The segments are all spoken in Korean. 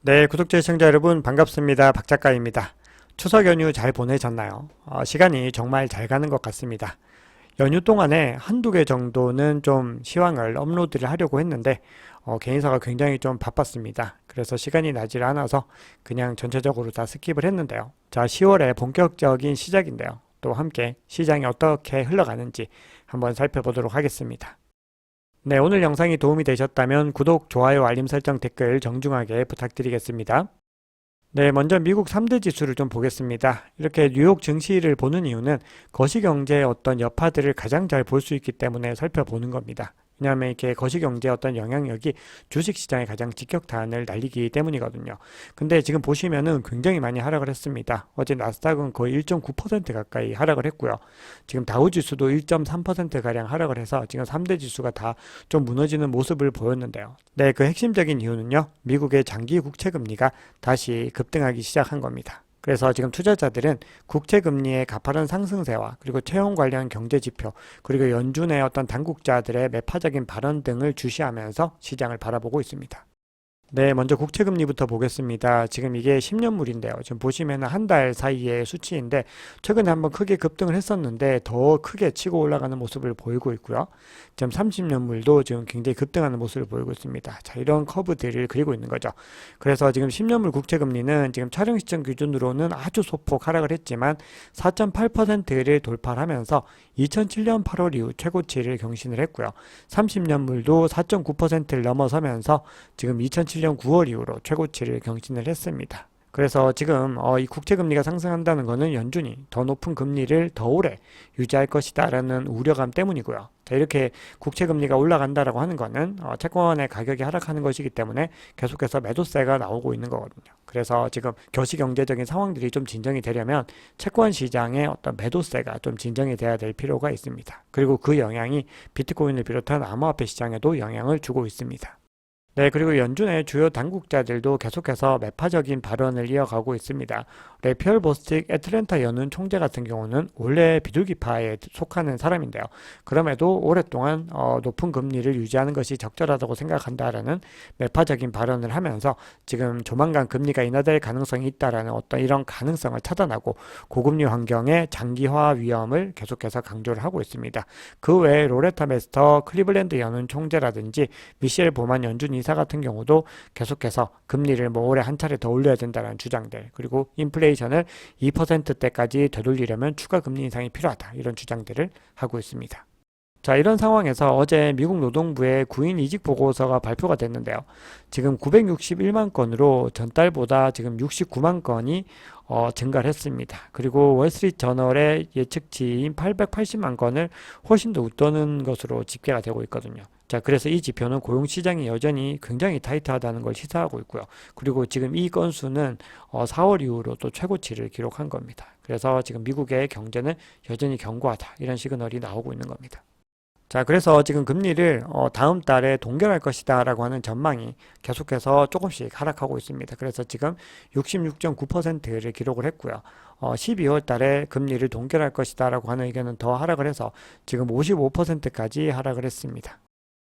네, 구독자 시청자 여러분 반갑습니다. 박 작가입니다. 추석 연휴 잘 보내셨나요? 시간이 정말 잘 가는 것 같습니다. 연휴 동안에 한두 개 정도는 좀 시황을 업로드를 하려고 했는데 개인사가 굉장히 좀 바빴습니다. 그래서 시간이 나질 않아서 그냥 전체적으로 다 스킵을 했는데요. 자, 10월에 본격적인 시작인데요. 또 함께 시장이 어떻게 흘러가는지 한번 살펴보도록 하겠습니다. 네, 오늘 영상이 도움이 되셨다면 구독, 좋아요, 알림 설정, 댓글 정중하게 부탁드리겠습니다. 네, 먼저 미국 3대 지수를 좀 보겠습니다. 이렇게 뉴욕 증시를 보는 이유는 거시경제의 어떤 여파들을 가장 잘 볼 수 있기 때문에 살펴보는 겁니다. 왜냐하면 이렇게 거시경제의 어떤 영향력이 주식시장에 가장 직격탄을 날리기 때문이거든요. 근데 지금 보시면은 굉장히 많이 하락을 했습니다. 어제 나스닥은 거의 1.9% 가까이 하락을 했고요. 지금 다우지수도 1.3%가량 하락을 해서 지금 3대 지수가 다 좀 무너지는 모습을 보였는데요. 네, 그 핵심적인 이유는요. 미국의 장기 국채금리가 다시 급등하기 시작한 겁니다. 그래서 지금 투자자들은 국채금리의 가파른 상승세와 그리고 채용 관련 경제지표 그리고 연준의 어떤 당국자들의 매파적인 발언 등을 주시하면서 시장을 바라보고 있습니다. 네, 먼저 국채금리부터 보겠습니다. 지금 이게 10년물인데요. 지금 보시면 한 달 사이의 수치인데 최근에 한번 크게 급등을 했었는데 더 크게 치고 올라가는 모습을 보이고 있고요. 지금 30년물도 지금 굉장히 급등하는 모습을 보이고 있습니다. 자, 이런 커브들을 그리고 있는 거죠. 그래서 지금 10년물 국채금리는 지금 촬영 시점 기준으로는 아주 소폭 하락을 했지만 4.8%를 돌파하면서 2007년 8월 이후 최고치를 경신을 했고요. 30년물도 4.9%를 넘어서면서 지금 2007년 9월 이후로 최고치를 경신을 했습니다. 그래서 지금 이 국채금리가 상승한다는 것은 연준이 더 높은 금리를 더 오래 유지할 것이다라는 우려감 때문이고요. 자, 이렇게 국채금리가 올라간다라고 하는 것은 채권의 가격이 하락하는 것이기 때문에 계속해서 매도세가 나오고 있는 거거든요. 그래서 지금 거시경제적인 상황들이 좀 진정이 되려면 채권 시장의 어떤 매도세가 좀 진정이 돼야 될 필요가 있습니다. 그리고 그 영향이 비트코인을 비롯한 암호화폐 시장에도 영향을 주고 있습니다. 네, 그리고 연준의 주요 당국자들도 계속해서 매파적인 발언을 이어가고 있습니다. 래피얼 보스틱 애틀랜타 연은 총재 같은 경우는 원래 비둘기파에 속하는 사람인데요. 그럼에도 오랫동안 높은 금리를 유지하는 것이 적절하다고 생각한다라는 매파적인 발언을 하면서 지금 조만간 금리가 인하될 가능성이 있다라는 어떤 이런 가능성을 차단하고 고금리 환경의 장기화 위험을 계속해서 강조를 하고 있습니다. 그 외에 로레타 메스터 클리블랜드 연은 총재라든지 미셸 보만 연준 이사 같은 경우도 계속해서 금리를 올해 한 차례 더 올려야 된다는 주장들 그리고 인플레이션을 2%대까지 되돌리려면 추가 금리 인상이 필요하다 이런 주장들을 하고 있습니다. 자, 이런 상황에서 어제 미국 노동부의 구인 이직 보고서가 발표가 됐는데요. 지금 961만 건으로 전달보다 지금 69만 건이 증가를 했습니다. 그리고 월스트리트 저널의 예측치인 880만 건을 훨씬 더 웃도는 것으로 집계가 되고 있거든요. 자, 그래서 이 지표는 고용시장이 여전히 굉장히 타이트하다는 걸 시사하고 있고요. 그리고 지금 이 건수는 4월 이후로 또 최고치를 기록한 겁니다. 그래서 지금 미국의 경제는 여전히 견고하다 이런 시그널이 나오고 있는 겁니다. 자, 그래서 지금 금리를 다음 달에 동결할 것이다 라고 하는 전망이 계속해서 조금씩 하락하고 있습니다. 그래서 지금 66.9%를 기록을 했고요. 12월 달에 금리를 동결할 것이다 라고 하는 의견은 더 하락을 해서 지금 55%까지 하락을 했습니다.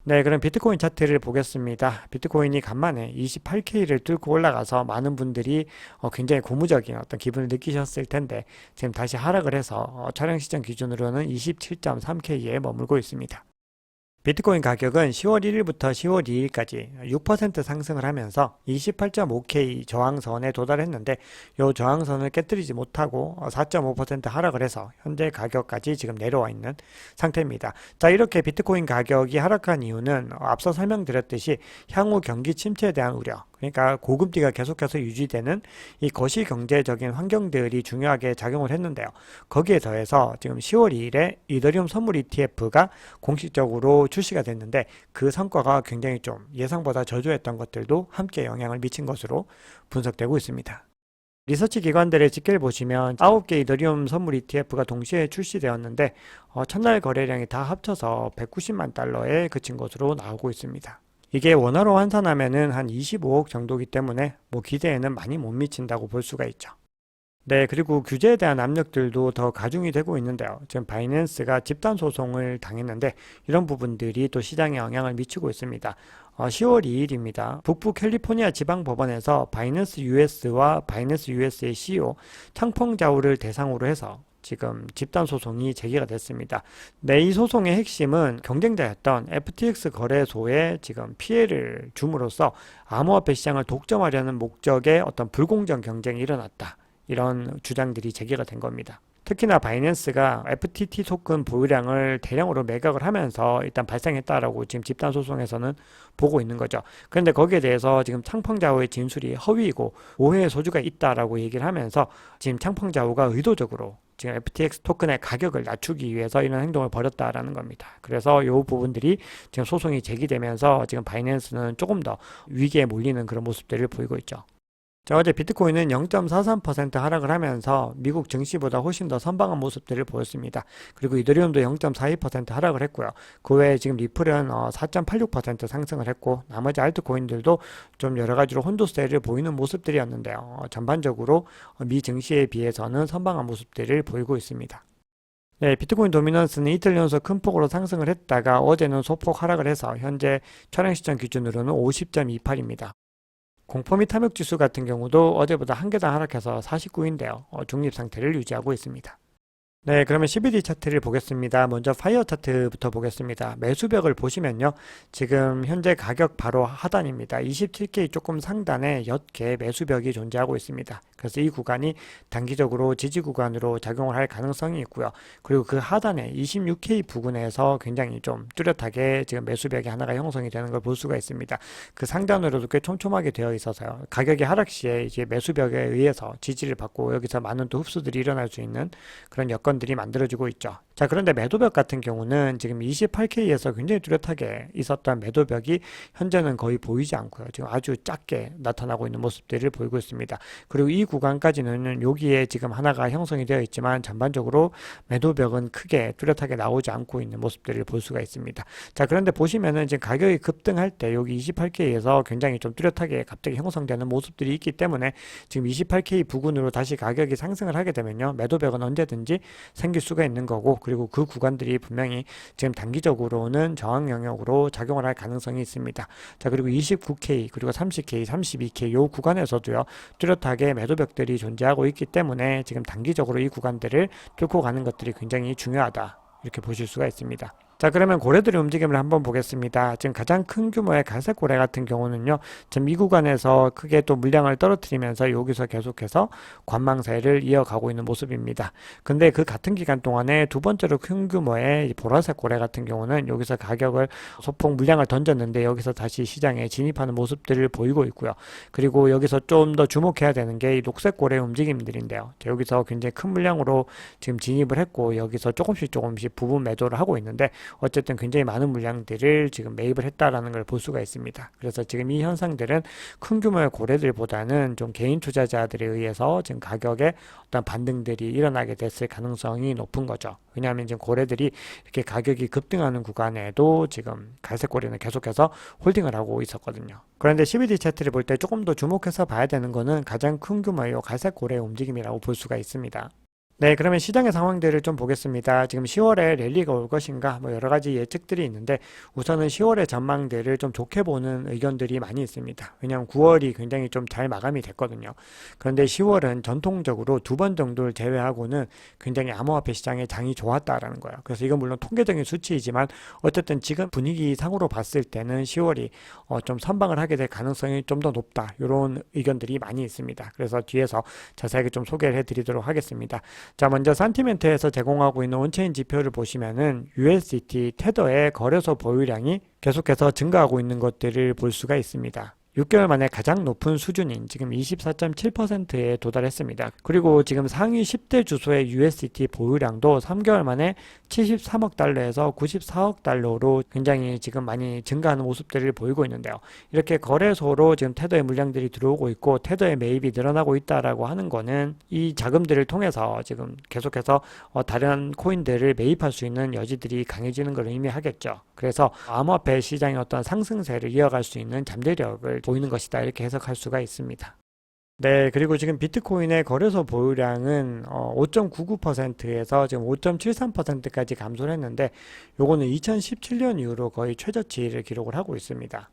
네, 그럼 비트코인 차트를 보겠습니다. 비트코인이 간만에 28K를 뚫고 올라가서 많은 분들이 굉장히 고무적인 어떤 기분을 느끼셨을 텐데 지금 다시 하락을 해서 촬영 시점 기준으로는 27.3K에 머물고 있습니다. 비트코인 가격은 10월 1일부터 10월 2일까지 6% 상승을 하면서 28.5K 저항선에 도달했는데 이 저항선을 깨뜨리지 못하고 4.5% 하락을 해서 현재 가격까지 지금 내려와 있는 상태입니다. 자, 이렇게 비트코인 가격이 하락한 이유는 앞서 설명드렸듯이 향후 경기 침체에 대한 우려, 그러니까 고금리가 계속해서 유지되는 이 거시경제적인 환경들이 중요하게 작용을 했는데요. 거기에 더해서 지금 10월 2일에 이더리움 선물 ETF가 공식적으로 출시가 됐는데 그 성과가 굉장히 좀 예상보다 저조했던 것들도 함께 영향을 미친 것으로 분석되고 있습니다. 리서치 기관들의 집계를 보시면 9개 이더리움 선물 ETF가 동시에 출시되었는데 첫날 거래량이 다 합쳐서 190만 달러에 그친 것으로 나오고 있습니다. 이게 원화로 환산하면은 한 25억 정도이기 때문에 기대에는 많이 못 미친다고 볼 수가 있죠. 네, 그리고 규제에 대한 압력들도 더 가중이 되고 있는데요. 지금 바이낸스가 집단 소송을 당했는데 이런 부분들이 또 시장에 영향을 미치고 있습니다. 10월 2일입니다. 북부 캘리포니아 지방법원에서 바이낸스 US와 바이낸스 US의 CEO 창펑자오를 대상으로 해서 지금 집단 소송이 제기가 됐습니다. 네, 이 소송의 핵심은 경쟁자였던 FTX 거래소에 지금 피해를 줌으로써 암호화폐 시장을 독점하려는 목적의 어떤 불공정 경쟁이 일어났다. 이런 주장들이 제기가 된 겁니다. 특히나 바이낸스가 FTT 토큰 보유량을 대량으로 매각을 하면서 일단 발생했다라고 지금 집단 소송에서는 보고 있는 거죠. 그런데 거기에 대해서 지금 창펑자오의 진술이 허위이고 오해의 소지가 있다라고 얘기를 하면서 지금 창펑자오가 의도적으로 지금 FTX 토큰의 가격을 낮추기 위해서 이런 행동을 벌였다라는 겁니다. 그래서 이 부분들이 지금 소송이 제기되면서 지금 바이낸스는 조금 더 위기에 몰리는 그런 모습들을 보이고 있죠. 자, 어제 비트코인은 0.43% 하락을 하면서 미국 증시보다 훨씬 더 선방한 모습들을 보였습니다. 그리고 이더리움도 0.42% 하락을 했고요. 그 외에 지금 리플은 4.86% 상승을 했고 나머지 알트코인들도 좀 여러 가지로 혼조세를 보이는 모습들이었는데요. 전반적으로 미 증시에 비해서는 선방한 모습들을 보이고 있습니다. 네, 비트코인 도미넌스는 이틀 연속 큰 폭으로 상승을 했다가 어제는 소폭 하락을 해서 현재 촬영 시점 기준으로는 50.28입니다. 공포 및 탐욕 지수 같은 경우도 어제보다 한 계단 하락해서 49인데요. 중립 상태를 유지하고 있습니다. 네, 그러면 CBD 차트를 보겠습니다. 먼저 파이어 차트부터 보겠습니다. 매수벽을 보시면요. 지금 현재 가격 바로 하단입니다. 27K 조금 상단에 옅게 매수벽이 존재하고 있습니다. 그래서 이 구간이 단기적으로 지지 구간으로 작용을 할 가능성이 있고요. 그리고 그 하단에 26K 부근에서 굉장히 좀 뚜렷하게 지금 매수벽이 하나가 형성이 되는 걸 볼 수가 있습니다. 그 상단으로도 꽤 촘촘하게 되어 있어서요. 가격이 하락 시에 이제 매수벽에 의해서 지지를 받고 여기서 많은 또 흡수들이 일어날 수 있는 그런 여건들이 만들어지고 있죠. 자, 그런데 매도벽 같은 경우는 지금 28K에서 굉장히 뚜렷하게 있었던 매도벽이 현재는 거의 보이지 않고요. 지금 아주 작게 나타나고 있는 모습들을 보이고 있습니다. 그리고 이 구간까지는 여기에 지금 하나가 형성이 되어 있지만 전반적으로 매도벽은 크게 뚜렷하게 나오지 않고 있는 모습들을 볼 수가 있습니다. 자, 그런데 보시면은 지금 가격이 급등할 때 여기 28K에서 굉장히 좀 뚜렷하게 갑자기 형성되는 모습들이 있기 때문에 지금 28K 부근으로 다시 가격이 상승을 하게 되면요. 매도벽은 언제든지 생길 수가 있는 거고 그리고 그 구간들이 분명히 지금 단기적으로는 저항 영역으로 작용을 할 가능성이 있습니다. 자, 그리고 29K 그리고 30K, 32K 요 구간에서도요. 뚜렷하게 매도벽들이 존재하고 있기 때문에 지금 단기적으로 이 구간들을 뚫고 가는 것들이 굉장히 중요하다. 이렇게 보실 수가 있습니다. 자, 그러면 고래들의 움직임을 한번 보겠습니다. 지금 가장 큰 규모의 갈색 고래 같은 경우는요, 지금 이 구간에서 크게 또 물량을 떨어뜨리면서 여기서 계속해서 관망세를 이어가고 있는 모습입니다. 근데 그 같은 기간 동안에 두 번째로 큰 규모의 보라색 고래 같은 경우는 여기서 가격을 소폭 물량을 던졌는데 여기서 다시 시장에 진입하는 모습들을 보이고 있고요. 그리고 여기서 좀 더 주목해야 되는 게 이 녹색 고래의 움직임들인데요. 여기서 굉장히 큰 물량으로 지금 진입을 했고 여기서 조금씩 부분 매도를 하고 있는데 어쨌든 굉장히 많은 물량들을 지금 매입을 했다라는 걸 볼 수가 있습니다. 그래서 지금 이 현상들은 큰 규모의 고래들보다는 좀 개인 투자자들에 의해서 지금 가격에 어떤 반등들이 일어나게 됐을 가능성이 높은 거죠. 왜냐하면 지금 고래들이 이렇게 가격이 급등하는 구간에도 지금 갈색 고래는 계속해서 홀딩을 하고 있었거든요. 그런데 CBD 차트를 볼 때 조금 더 주목해서 봐야 되는 거는 가장 큰 규모의 갈색 고래의 움직임이라고 볼 수가 있습니다. 네, 그러면 시장의 상황들을 좀 보겠습니다. 지금 10월에 랠리가 올 것인가, 뭐 여러 가지 예측들이 있는데, 우선은 10월의 전망들을 좀 좋게 보는 의견들이 많이 있습니다. 왜냐하면 9월이 굉장히 좀 잘 마감이 됐거든요. 그런데 10월은 전통적으로 두 번 정도를 제외하고는 굉장히 암호화폐 시장의 장이 좋았다라는 거예요. 그래서 이건 물론 통계적인 수치이지만, 어쨌든 지금 분위기상으로 봤을 때는 10월이 좀 선방을 하게 될 가능성이 좀 더 높다. 이런 의견들이 많이 있습니다. 그래서 뒤에서 자세하게 좀 소개를 해드리도록 하겠습니다. 자, 먼저 산티멘트에서 제공하고 있는 온체인 지표를 보시면은 USDT 테더의 거래소 보유량이 계속해서 증가하고 있는 것들을 볼 수가 있습니다. 6개월 만에 가장 높은 수준인 지금 24.7%에 도달했습니다. 그리고 지금 상위 10대 주소의 USDT 보유량도 3개월 만에 73억 달러에서 94억 달러로 굉장히 지금 많이 증가하는 모습들을 보이고 있는데요. 이렇게 거래소로 지금 테더의 물량들이 들어오고 있고 테더의 매입이 늘어나고 있다라고 하는 거는 이 자금들을 통해서 지금 계속해서 다른 코인들을 매입할 수 있는 여지들이 강해지는 걸 의미하겠죠. 그래서 암호화폐 시장의 어떤 상승세를 이어갈 수 있는 잠재력을 보이는 것이다 이렇게 해석할 수가 있습니다. 네, 그리고 지금 비트코인의 거래소 보유량은 5.99%에서 지금 5.73%까지 감소를 했는데 요거는 2017년 이후로 거의 최저치를 기록을 하고 있습니다.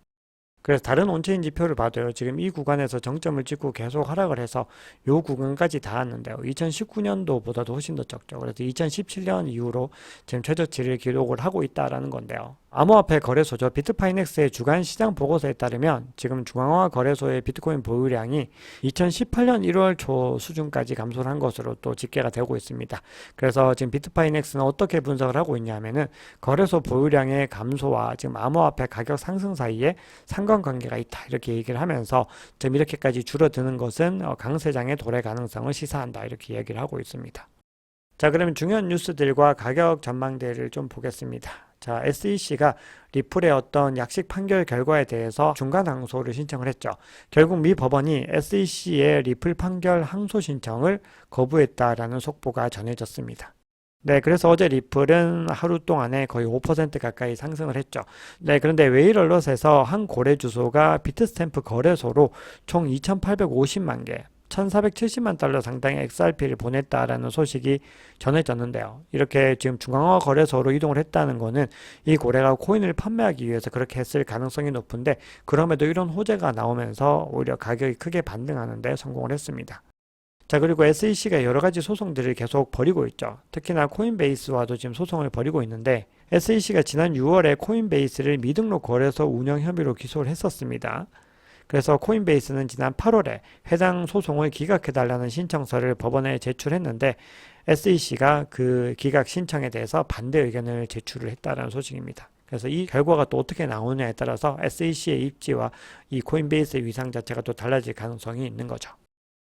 그래서 다른 온체인 지표를 봐도요. 지금 이 구간에서 정점을 찍고 계속 하락을 해서 요 구간까지 닿았는데요. 2019년도보다도 훨씬 더 적죠. 그래서 2017년 이후로 지금 최저치를 기록을 하고 있다라는 건데요. 암호화폐 거래소죠. 비트파이넥스의 주간 시장 보고서에 따르면 지금 중앙화 거래소의 비트코인 보유량이 2018년 1월 초 수준까지 감소를 한 것으로 또 집계가 되고 있습니다. 그래서 지금 비트파이넥스는 어떻게 분석을 하고 있냐면은 거래소 보유량의 감소와 지금 암호화폐 가격 상승 사이에 상관관계가 있다 이렇게 얘기를 하면서 지금 이렇게까지 줄어드는 것은 강세장의 도래 가능성을 시사한다 이렇게 얘기를 하고 있습니다. 자, 그러면 중요한 뉴스들과 가격 전망대를 좀 보겠습니다. 자, SEC가 리플의 어떤 약식 판결 결과에 대해서 중간 항소를 신청을 했죠. 결국 미 법원이 SEC의 리플 판결 항소 신청을 거부했다라는 속보가 전해졌습니다. 네, 그래서 어제 리플은 하루 동안에 거의 5% 가까이 상승을 했죠. 네, 그런데 웨일얼럿에서 한 거래 주소가 비트스탬프 거래소로 총 2,850만 개, 1,470만 달러 상당의 XRP를 보냈다라는 소식이 전해졌는데요. 이렇게 지금 중앙화 거래소로 이동을 했다는 거는 이 고래가 코인을 판매하기 위해서 그렇게 했을 가능성이 높은데 그럼에도 이런 호재가 나오면서 오히려 가격이 크게 반등하는 데 성공을 했습니다. 자, 그리고 SEC가 여러 가지 소송들을 계속 벌이고 있죠. 특히나 코인베이스와도 지금 소송을 벌이고 있는데 SEC가 지난 6월에 코인베이스를 미등록 거래소 운영 혐의로 기소를 했었습니다. 그래서 코인베이스는 지난 8월에 해당 소송을 기각해달라는 신청서를 법원에 제출했는데 SEC가 그 기각 신청에 대해서 반대 의견을 제출을 했다는 소식입니다. 그래서 이 결과가 또 어떻게 나오느냐에 따라서 SEC의 입지와 이 코인베이스의 위상 자체가 또 달라질 가능성이 있는 거죠.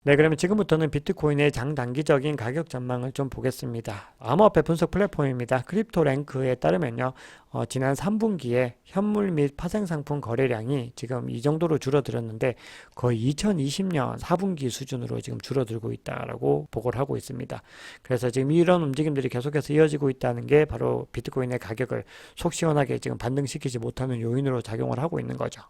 네, 그러면 지금부터는 비트코인의 장단기적인 가격 전망을 좀 보겠습니다. 암호화폐 분석 플랫폼입니다. 크립토랭크에 따르면요, 지난 3분기에 현물 및 파생상품 거래량이 지금 이 정도로 줄어들었는데 거의 2020년 4분기 수준으로 지금 줄어들고 있다라고 보고를 하고 있습니다. 그래서 지금 이런 움직임들이 계속해서 이어지고 있다는 게 바로 비트코인의 가격을 속 시원하게 지금 반등시키지 못하는 요인으로 작용을 하고 있는 거죠.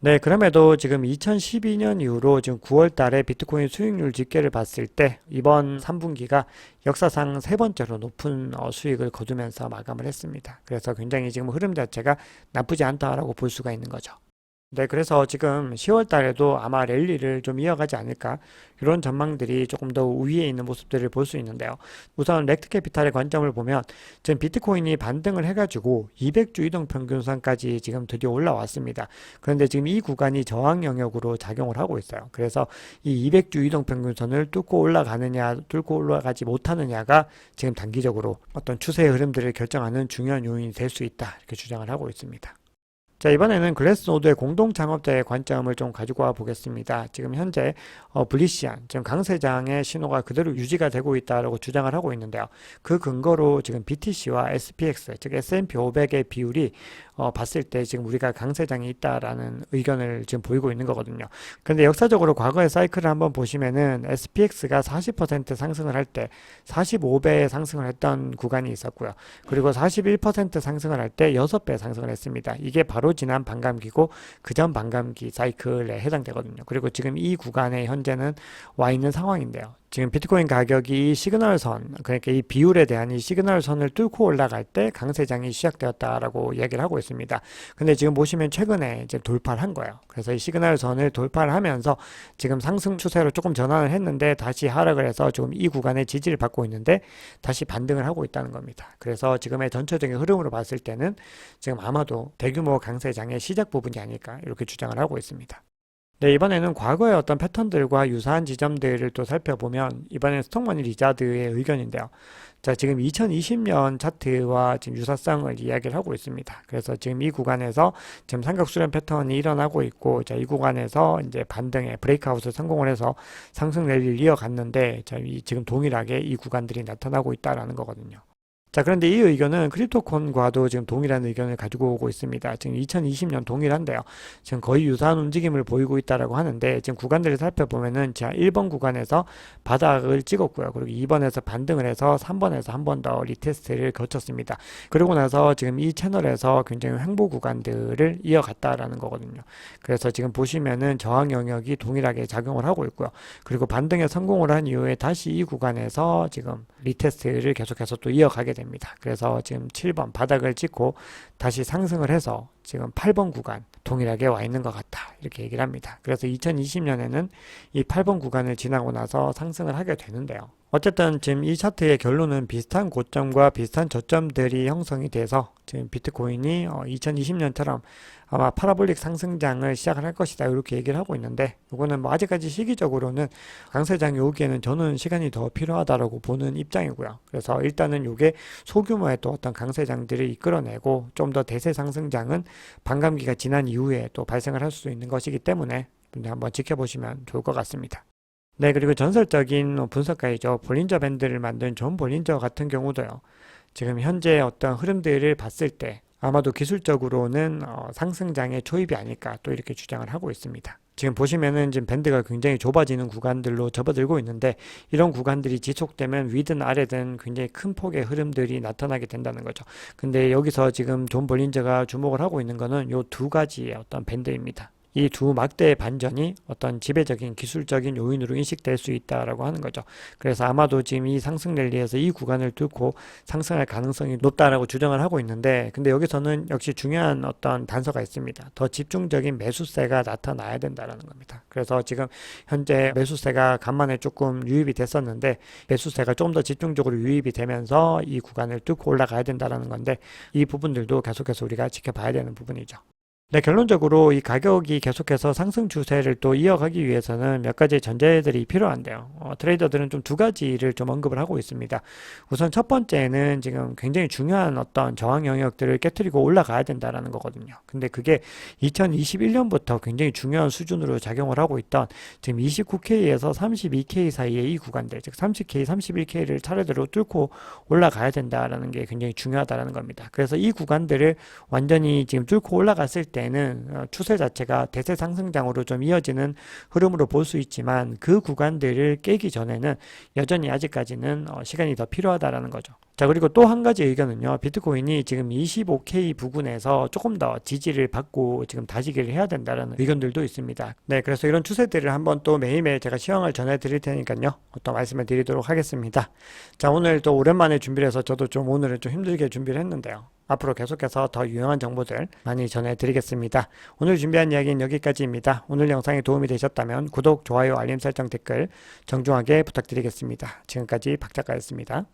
네, 그럼에도 지금 2012년 이후로 지금 9월 달에 비트코인 수익률 집계를 봤을 때 이번 3분기가 역사상 세 번째로 높은 수익을 거두면서 마감을 했습니다. 그래서 굉장히 지금 흐름 자체가 나쁘지 않다라고 볼 수가 있는 거죠. 네, 그래서 지금 10월 달에도 아마 랠리를 좀 이어가지 않을까 이런 전망들이 조금 더 우위에 있는 모습들을 볼 수 있는데요. 우선 렉트 캐피탈의 관점을 보면 지금 비트코인이 반등을 해가지고 200주 이동평균선까지 지금 드디어 올라왔습니다. 그런데 지금 이 구간이 저항 영역으로 작용을 하고 있어요. 그래서 이 200주 이동평균선을 뚫고 올라가느냐 뚫고 올라가지 못하느냐가 지금 단기적으로 어떤 추세의 흐름들을 결정하는 중요한 요인이 될 수 있다 이렇게 주장을 하고 있습니다. 자, 이번에는 글래스노드의 공동 창업자의 관점을 좀 가지고 와 보겠습니다. 지금 현재 불리시한 지금 강세장의 신호가 그대로 유지가 되고 있다고 주장을 하고 있는데요. 그 근거로 지금 BTC와 SPX 즉 S&P 500의 비율이 봤을 때 지금 우리가 강세장이 있다라는 의견을 지금 보이고 있는 거거든요. 근데 역사적으로 과거의 사이클을 한번 보시면은 SPX가 40% 상승을 할 때 45배 상승을 했던 구간이 있었고요. 그리고 41% 상승을 할 때 6배 상승을 했습니다. 이게 바로 지난 반감기고 그전 반감기 사이클에 해당되거든요. 그리고 지금 이 구간에 현재는 와 있는 상황인데요. 지금 비트코인 가격이 이 시그널선, 그러니까 이 비율에 대한 이 시그널선을 뚫고 올라갈 때 강세장이 시작되었다라고 이야기를 하고 있습니다. 근데 지금 보시면 최근에 이제 돌파를 한 거예요. 그래서 이 시그널선을 돌파를 하면서 지금 상승 추세로 조금 전환을 했는데 다시 하락을 해서 지금 이 구간에 지지를 받고 있는데 다시 반등을 하고 있다는 겁니다. 그래서 지금의 전체적인 흐름으로 봤을 때는 지금 아마도 대규모 강세장의 시작 부분이 아닐까 이렇게 주장을 하고 있습니다. 네, 이번에는 과거의 어떤 패턴들과 유사한 지점들을 또 살펴보면 이번엔 스톡머니 리자드의 의견인데요. 자, 지금 2020년 차트와 지금 유사성을 이야기를 하고 있습니다. 그래서 지금 이 구간에서 지금 삼각 수렴 패턴이 일어나고 있고, 자, 이 구간에서 이제 반등에 브레이크아웃을 성공을 해서 상승 랠리를 이어갔는데, 자, 지금 동일하게 이 구간들이 나타나고 있다라는 거거든요. 자, 그런데 이 의견은 크립토콘과도 지금 동일한 의견을 가지고 오고 있습니다. 지금 2020년 동일한데요. 지금 거의 유사한 움직임을 보이고 있다라고 하는데, 지금 구간들을 살펴보면은 자, 1번 구간에서 바닥을 찍었고요. 그리고 2번에서 반등을 해서 3번에서 한 번 더 리테스트를 거쳤습니다. 그러고 나서 지금 이 채널에서 굉장히 횡보 구간들을 이어갔다라는 거거든요. 그래서 지금 보시면은 저항 영역이 동일하게 작용을 하고 있고요. 그리고 반등에 성공을 한 이후에 다시 이 구간에서 지금 리테스트를 계속해서 또 이어가게 됩니다. 그래서 지금 7번 바닥을 찍고 다시 상승을 해서 지금 8번 구간 동일하게 와 있는 것 같다, 이렇게 얘기를 합니다. 그래서 2020년에는 이 8번 구간을 지나고 나서 상승을 하게 되는데요. 어쨌든 지금 이 차트의 결론은 비슷한 고점과 비슷한 저점들이 형성이 돼서 지금 비트코인이 2020년처럼 아마 파라볼릭 상승장을 시작을 할 것이다, 이렇게 얘기를 하고 있는데, 이거는 뭐 아직까지 시기적으로는 강세장이 오기에는 저는 시간이 더 필요하다라고 보는 입장이고요. 그래서 일단은 이게 소규모의 또 어떤 강세장들을 이끌어내고 좀 더 대세 상승장은 반감기가 지난 이후에 또 발생을 할 수 있는 것이기 때문에 한번 지켜보시면 좋을 것 같습니다. 네, 그리고 전설적인 분석가이죠. 볼린저 밴드를 만든 존 볼린저 같은 경우도요, 지금 현재 어떤 흐름들을 봤을 때 아마도 기술적으로는 상승장의 초입이 아닐까, 또 이렇게 주장을 하고 있습니다. 지금 보시면은 지금 밴드가 굉장히 좁아지는 구간들로 접어들고 있는데, 이런 구간들이 지속되면 위든 아래든 굉장히 큰 폭의 흐름들이 나타나게 된다는 거죠. 근데 여기서 지금 존 볼린저가 주목을 하고 있는 거는 요 두 가지의 어떤 밴드입니다. 이 두 막대의 반전이 어떤 지배적인 기술적인 요인으로 인식될 수 있다라고 하는 거죠. 그래서 아마도 지금 이 상승 랠리에서 이 구간을 뚫고 상승할 가능성이 높다라고 주장을 하고 있는데, 근데 여기서는 역시 중요한 어떤 단서가 있습니다. 더 집중적인 매수세가 나타나야 된다라는 겁니다. 그래서 지금 현재 매수세가 간만에 조금 유입이 됐었는데, 매수세가 조금 더 집중적으로 유입이 되면서 이 구간을 뚫고 올라가야 된다라는 건데, 이 부분들도 계속해서 우리가 지켜봐야 되는 부분이죠. 네, 결론적으로 이 가격이 계속해서 상승 추세를 또 이어가기 위해서는 몇 가지 전제들이 필요한데요. 트레이더들은 좀 두 가지를 좀 언급을 하고 있습니다. 우선 첫 번째는 지금 굉장히 중요한 어떤 저항 영역들을 깨트리고 올라가야 된다라는 거거든요. 근데 그게 2021년부터 굉장히 중요한 수준으로 작용을 하고 있던 지금 29K에서 32K 사이의 이 구간들, 즉 30K, 31K를 차례대로 뚫고 올라가야 된다라는 게 굉장히 중요하다라는 겁니다. 그래서 이 구간들을 완전히 지금 뚫고 올라갔을 때 는 추세 자체가 대세 상승장으로 좀 이어지는 흐름으로 볼 수 있지만, 그 구간들을 깨기 전에는 여전히 아직까지는 시간이 더 필요하다라는 거죠. 자, 그리고 또 한 가지 의견은요, 비트코인이 지금 25K 부근에서 조금 더 지지를 받고 지금 다지기를 해야 된다는 의견들도 있습니다. 네, 그래서 이런 추세들을 한번 또 매일매일 제가 시황을 전해드릴 테니까요, 또 말씀을 드리도록 하겠습니다. 자, 오늘 또 오랜만에 준비를 해서 저도 좀 오늘은 좀 힘들게 준비를 했는데요, 앞으로 계속해서 더 유용한 정보들 많이 전해드리겠습니다. 오늘 준비한 이야기는 여기까지입니다. 오늘 영상이 도움이 되셨다면 구독, 좋아요, 알림 설정, 댓글 정중하게 부탁드리겠습니다. 지금까지 박 작가였습니다.